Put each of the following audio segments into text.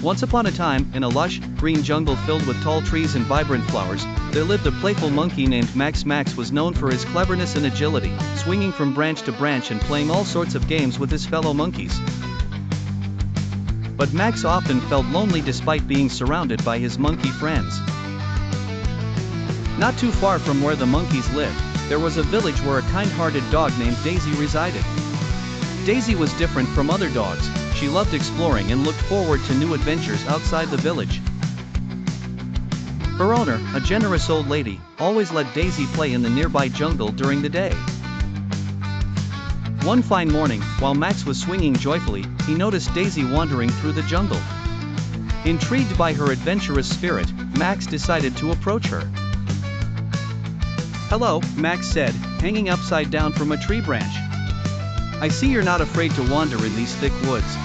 Once upon a time, in a lush, green jungle filled with tall trees and vibrant flowers, there lived a playful monkey named Max. Max was known for his cleverness and agility, swinging from branch to branch and playing all sorts of games with his fellow monkeys. But Max often felt lonely despite being surrounded by his monkey friends. Not too far from where the monkeys lived, there was a village where a kind-hearted dog named Daisy resided. Daisy was different from other dogs. She loved exploring and looked forward to new adventures outside the village. Her owner, a generous old lady, always let Daisy play in the nearby jungle during the day. One fine morning, while Max was swinging joyfully, he noticed Daisy wandering through the jungle. Intrigued by her adventurous spirit, Max decided to approach her. "Hello," Max said, hanging upside down from a tree branch. "I see you're not afraid to wander in these thick woods.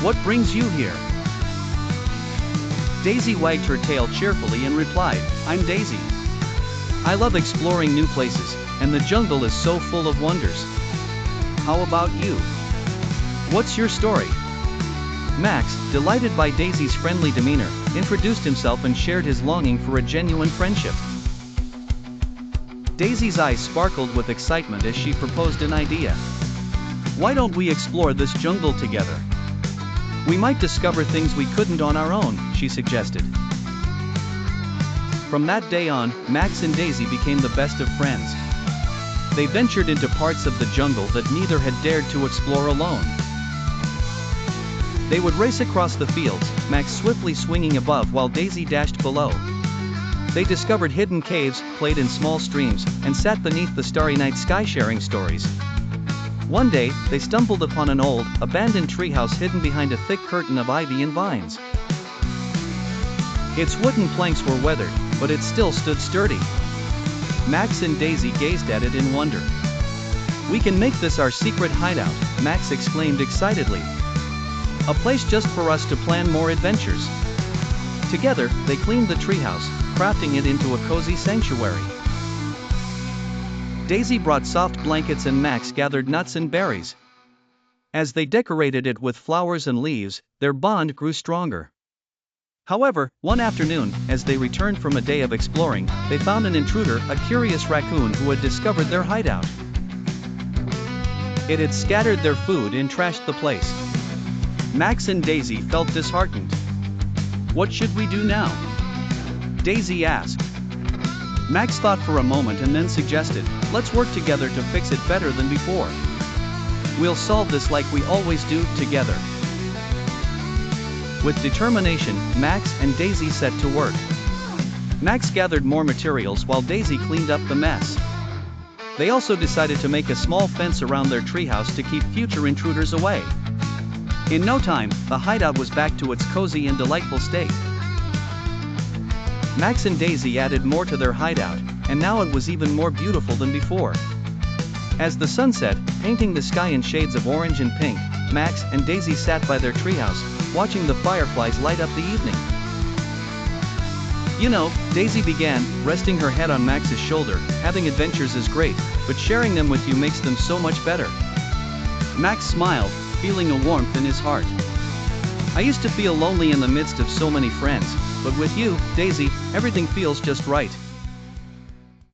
What brings you here?" Daisy wagged her tail cheerfully and replied, "I'm Daisy. I love exploring new places, and the jungle is so full of wonders. How about you? What's your story?" Max, delighted by Daisy's friendly demeanor, introduced himself and shared his longing for a genuine friendship. Daisy's eyes sparkled with excitement as she proposed an idea. "Why don't we explore this jungle together? We might discover things we couldn't on our own," she suggested. From that day on, Max and Daisy became the best of friends. They ventured into parts of the jungle that neither had dared to explore alone. They would race across the fields, Max swiftly swinging above while Daisy dashed below. They discovered hidden caves, played in small streams, and sat beneath the starry night sky sharing stories. One day, they stumbled upon an old, abandoned treehouse hidden behind a thick curtain of ivy and vines. Its wooden planks were weathered, but it still stood sturdy. Max and Daisy gazed at it in wonder. "We can make this our secret hideout," Max exclaimed excitedly. "A place just for us to plan more adventures." Together, they cleaned the treehouse, crafting it into a cozy sanctuary. Daisy brought soft blankets and Max gathered nuts and berries. As they decorated it with flowers and leaves, their bond grew stronger. However, one afternoon, as they returned from a day of exploring, they found an intruder, a curious raccoon who had discovered their hideout. It had scattered their food and trashed the place. Max and Daisy felt disheartened. "What should we do now?" Daisy asked. Max thought for a moment and then suggested, "Let's work together to fix it better than before. We'll solve this like we always do, together." With determination, Max and Daisy set to work. Max gathered more materials while Daisy cleaned up the mess. They also decided to make a small fence around their treehouse to keep future intruders away. In no time, the hideout was back to its cozy and delightful state. Max and Daisy added more to their hideout, and now it was even more beautiful than before. As the sun set, painting the sky in shades of orange and pink, Max and Daisy sat by their treehouse, watching the fireflies light up the evening. "You know," Daisy began, resting her head on Max's shoulder, "having adventures is great, but sharing them with you makes them so much better." Max smiled, feeling a warmth in his heart. "I used to feel lonely in the midst of so many friends, but with you, Daisy, everything feels just right."